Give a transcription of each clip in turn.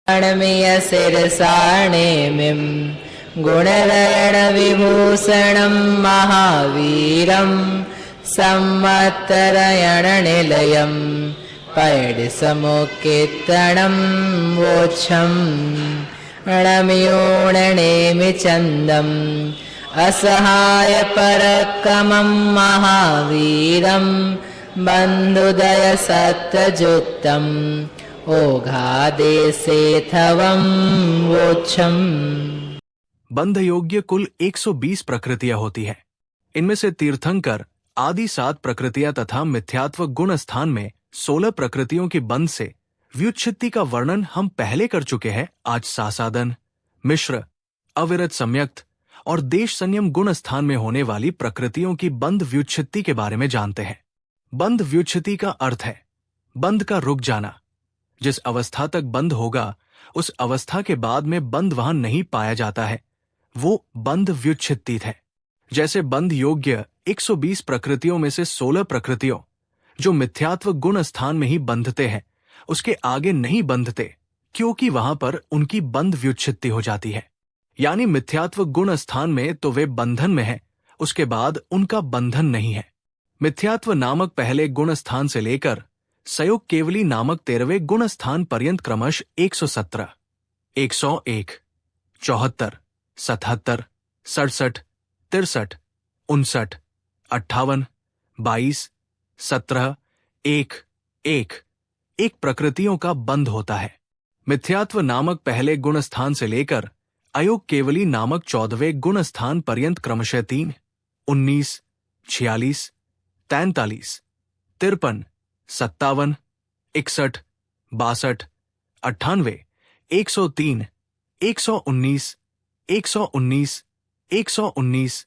णमियशिरसाणेमिं गुणधरणविभूषणं महावीरं संवत्सरयणनिलयं पैडिसमुक्कीर्तनं वोच्छम् णमियोणनेमि चन्दम् असहायपरक्रमं महावीरं बन्धुदयसत्ययुक्तम् ओघादेशेथवं वोच्छम्। बंध योग्य कुल 120 प्रकृतियां होती हैं। इनमें से तीर्थंकर आदि 7 प्रकृतियां तथा मिथ्यात्व गुण स्थान में 16 प्रकृतियों की बंध से व्युच्छित्ति का वर्णन हम पहले कर चुके हैं। आज सासादन, मिश्र, अविरत सम्यक्त और देश संयम गुण स्थान में होने वाली प्रकृतियों की बंध व्युच्छित्ति के बारे में जानते हैं। बंध व्युच्छित्ति का अर्थ है बंध का रुक जाना। जिस अवस्था तक बंध होगा उस अवस्था के बाद में बंध वहां नहीं पाया जाता है, वो बंध व्युच्छित्ति है। जैसे बंध योग्य 120 प्रकृतियों में से 16 प्रकृतियों जो मिथ्यात्व गुण स्थान में ही बंधते हैं, उसके आगे नहीं बंधते, क्योंकि वहां पर उनकी बंध व्युच्छित्ति हो जाती है। यानी मिथ्यात्व गुण स्थान में तो वे बंधन में है, उसके बाद उनका बंधन नहीं है। मिथ्यात्व नामक पहले गुण स्थान से लेकर सयोग केवली नामक 13वें गुण स्थान पर्यंत क्रमश 117, 101, 74, 77, 67, 63, 59, 58, 22, 17, 1 प्रकृतियों का बंध होता है। मिथ्यात्व नामक पहले गुण स्थान से लेकर अयोग केवली नामक 14वें गुण स्थान पर्यंत क्रमशः 3, 19, 46, 43, 53, 57, 61, 62, 98, 103, 119, 119, 119,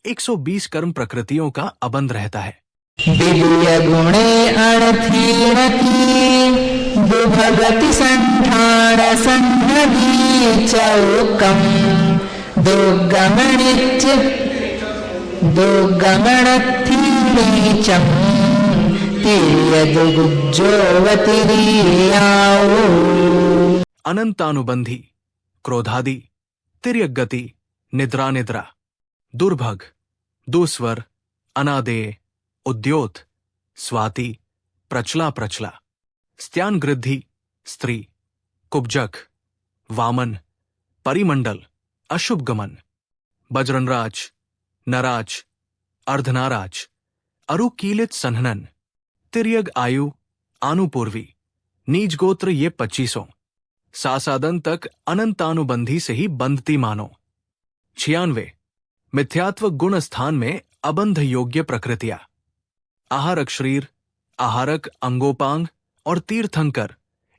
120 कर्म प्रकृतियों का अबंध रहता है। दिव्य गुणे अणथीरती दुभगति संधार संधि चौकम दुर्गमणथीनीचम तिर्यदुगुज्जोवतिरियाओ। अनंतानुबंधी, क्रोधादि, तिर्यगति, निद्रा निद्रा, दुर्भग, दुस्वर, अनादेय, उद्योत, स्वाति, प्रचला प्रचला, स्त्यानगृद्धि, स्त्री, कुब्जक, वामन, परिमंडल, अशुभगमन, बजरनराज, नराज, अर्धनाराज, अरुकीलित सन्हनन, तिर्यग आयु, आनुपूर्वी, नीच गोत्र ये 25 सासादन तक अनंतानुबंधी से ही बंधती मानो। 96 मिथ्यात्व गुण स्थान में अबंध योग्य प्रकृतियां आहारक शरीर, आहारक अंगोपांग और तीर्थंकर,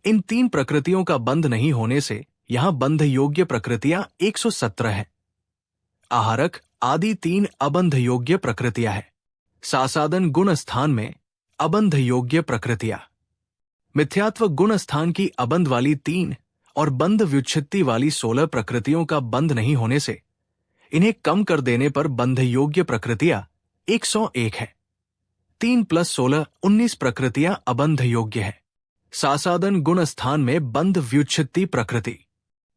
इन 3 प्रकृतियों का बंध नहीं होने से यहां बंध योग्य प्रकृतियां 117 हैं। आहारक आदि 3 अबंध योग्य प्रकृतियां हैं। सासादन गुण स्थान में अबंध योग्य प्रकृतियां। मिथ्यात्व गुण स्थान की अबंध वाली 3 और बंध व्युच्छित्ति वाली 16 प्रकृतियों का बंध नहीं होने से इन्हें कम कर देने पर बंध योग्य प्रकृतियां 101 है। 3 + 16 19 प्रकृतियां अबंध योग्य है। सासादन गुण स्थान में बंध व्युच्छित्ति प्रकृति।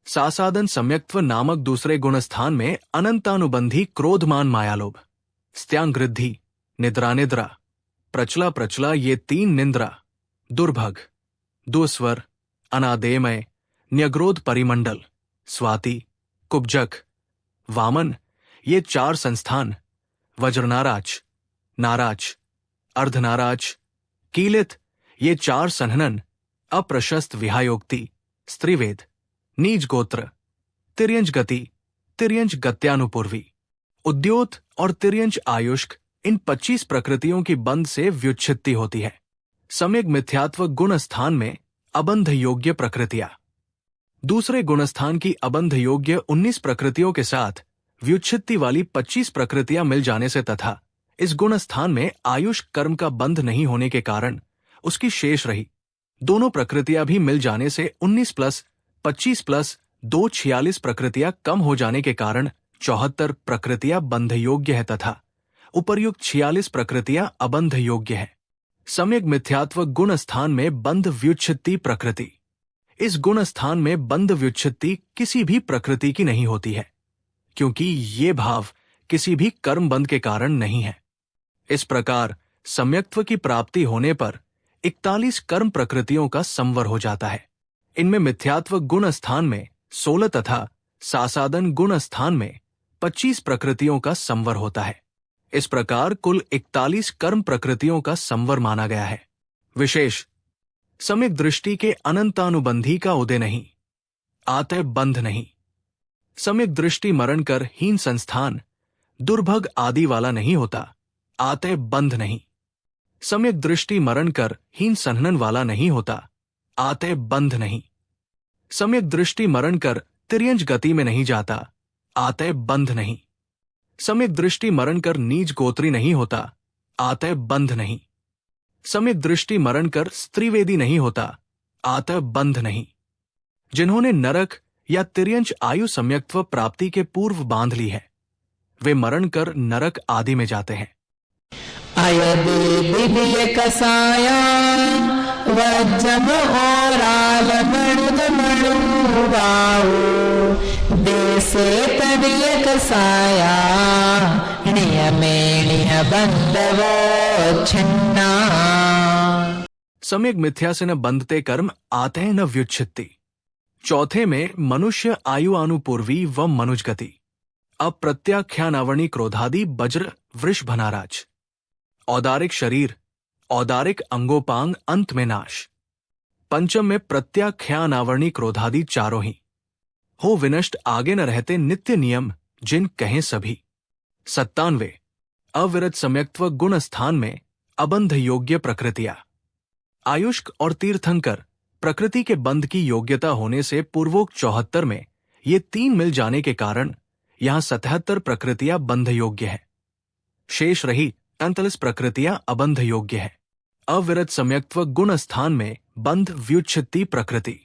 सासादन सम्यक्त्व नामक दूसरे गुण स्थान में अनंतानुबंधी क्रोधमान मायालोभ, स्त्यांगृद्धि, निद्रा निद्रा, प्रचला प्रचला ये 3 निंद्रा, दुर्भग, दुस्वर, अनादेमय, न्यग्रोध परिमंडल, स्वाति, कुब्जक, वामन ये 4 संस्थान, वज्रनाराज, नाराज, अर्धनाराज, कीलित ये 4 सन्हनन, अप्रशस्त विहायोक्ति, स्त्रीवेद, नीच गोत्र, तिर्यंज गति, तिर्यंज गत्यानुपूर्वी, उद्योत और तिर्यंज आयुष्क, इन 25 प्रकृतियों की बंध से व्युच्छित्ति होती है। सम्यक मिथ्यात्व गुण स्थान में अबंध योग्य प्रकृतियां। दूसरे गुणस्थान की अबंध योग्य 19 प्रकृतियों के साथ व्युच्छित्ति वाली 25 प्रकृतियां मिल जाने से तथा इस गुणस्थान में आयुष कर्म का बंध नहीं होने के कारण उसकी शेष रही दोनों प्रकृतियां भी मिल जाने से 19 + 25 + 2 46 प्रकृतियां कम हो जाने के कारण 74 प्रकृतियां बंध योग्य है तथा उपर्युक्त 46 प्रकृतियां अबंध योग्य है। सम्यक मिथ्यात्व गुण स्थान में बंध व्युच्छित्ति प्रकृति। इस गुण स्थान में बंध व्युत्पत्ति किसी भी प्रकृति की नहीं होती है, क्योंकि ये भाव किसी भी कर्म बंध के कारण नहीं है। इस प्रकार सम्यक्त्व की प्राप्ति होने पर 41 कर्म प्रकृतियों का संवर हो जाता है। इनमें मिथ्यात्व गुण स्थान में 16 तथा सासादन गुण स्थान में 25 प्रकृतियों का संवर होता है। इस प्रकार कुल 41 कर्म प्रकृतियों का संवर माना गया है। विशेष सम्यक दृष्टि के अनंतानुबंधी का उदय नहीं, आतः बंध नहीं। सम्यक दृष्टि मरण कर हीन संस्थान दुर्भग आदि वाला नहीं होता, आतः बंध नहीं। सम्यक दृष्टि मरण कर हीन संहनन वाला नहीं होता, आतः बंध नहीं। सम्यक दृष्टि मरण कर तिर्यंज गति में नहीं जाता, आतः बंध नहीं। सम्यक दृष्टि मरण कर नीच गोत्री नहीं होता, आतः बंध नहीं। सम्यक दृष्टि मरण कर स्त्रीवेदी नहीं होता, आतः बंध नहीं। जिन्होंने नरक या तिर्यंच आयु सम्यक्त्व प्राप्ति के पूर्व बांध ली है, वे मरण कर नरक आदि में जाते हैं। दिव्य कसाया वज्रम ओराल मणुद मणुबाऊ देसे तदिय कसाया नियमेणिय बंधवो छिन्ना। सम्यक मिथ्या से न बंधते कर्म आते न व्युच्छित्ति। चौथे में मनुष्य आयु अनुपूर्वी व मनुज गति। अब प्रत्याख्यानावणी क्रोधादि वज्र वृषभनाराज। औदारिक शरीर, औदारिक अंगोपांग अंत में नाश। पंचम में प्रत्याख्यानावरणी क्रोधादि चारों ही हो विनष्ट, आगे न रहते नित्य नियम जिन कहें सभी। 97 अविरत सम्यक्त्व गुण स्थान में अबंध योग्य प्रकृतियां। आयुष्क और तीर्थंकर प्रकृति के बंध की योग्यता होने से पूर्वोक्त 74 में ये 3 मिल जाने के कारण यहां 77 प्रकृतियां बंध योग्य है। शेष रही 43 प्रकृतियां अबंध योग्य है। अविरत सम्यक्त्व गुण स्थान में बंध व्युच्छित्ति प्रकृति।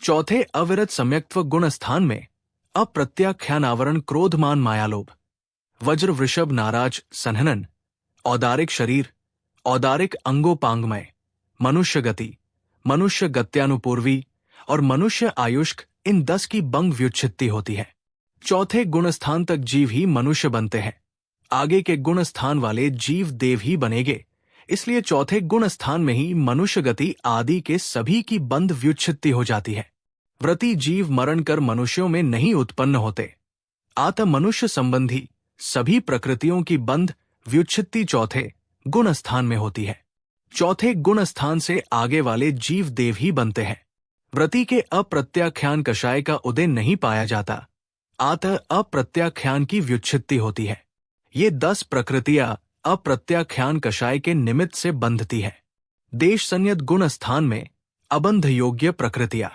चौथे अविरत सम्यक्त्व गुण स्थान में अप्रत्याख्यानावरण क्रोधमान मायालोभ, वज्र वृषभ नाराज संहनन, औदारिक शरीर, औदारिक अंगोपांगमय, मनुष्य गति, मनुष्य गत्यानुपूर्वी और मनुष्य आयुष्क, इन 10 की बंग व्युच्छित्ति होती है। चौथे गुण स्थान तक जीव ही मनुष्य बनते हैं। आगे के गुण स्थान वाले जीव देव ही बनेंगे, इसलिए चौथे गुण स्थान में ही मनुष्य गति आदि के सभी की बंध व्युच्छित्ति हो जाती है। व्रती जीव मरण कर मनुष्यों में नहीं उत्पन्न होते। आत्म मनुष्य संबंधी सभी प्रकृतियों की बंध व्युच्छित्ति चौथे गुण स्थान में होती है। चौथे गुण स्थान से आगे वाले जीव देव ही बनते हैं। व्रती के अप्रत्याख्यान कषाय का उदय नहीं पाया जाता, अतः अप्रत्याख्यान की व्युच्छित्ति होती है। ये 10 प्रकृतियां अप्रत्याख्यान कषाय के निमित्त से बंधती है। देश संयत गुण स्थान में अबंध योग्य प्रकृतियां।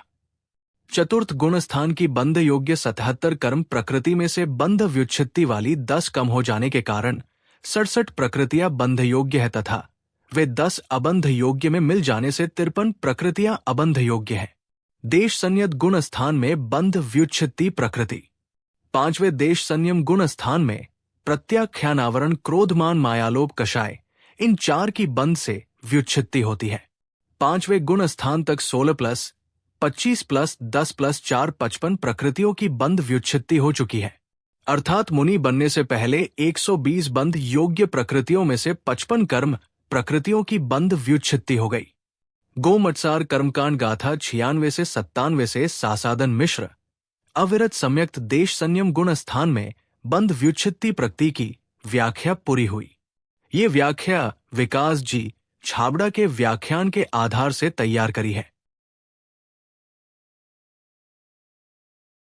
चतुर्थ गुण स्थान की बंध योग्य 77 कर्म प्रकृति में से बंध व्युच्छित्ति वाली 10 कम हो जाने के कारण 67 प्रकृतियां बंध योग्य है तथा वे 10 अबंध योग्य में मिल जाने से 53 प्रकृतियां अबंध योग्य है। देश संयत गुण स्थान में बंध व्युच्छित्ति प्रकृति। 5वें देश संयम गुण स्थान में प्रत्याख्यानावरण क्रोधमान मायालोभ कषाय, इन 4 की बंध से व्युच्छित्ति होती है। 5वें गुण स्थान तक 16 + 25 + 10 + 4 55 प्रकृतियों की बंध व्युच्छित्ति हो चुकी है। अर्थात मुनि बनने से पहले 120 बंध योग्य प्रकृतियों में से 55 कर्म प्रकृतियों की बंध व्युच्छित्ति हो गई। गोमटसार कर्मकांड गाथा 96 से 97 से सासादन मिश्र। अविरत सम्यक्त देश संयम गुण स्थान में बंध व्युच्छित्ति प्रकृति की व्याख्या पूरी हुई। ये व्याख्या विकास जी छाबड़ा के व्याख्यान के आधार से तैयार करी है।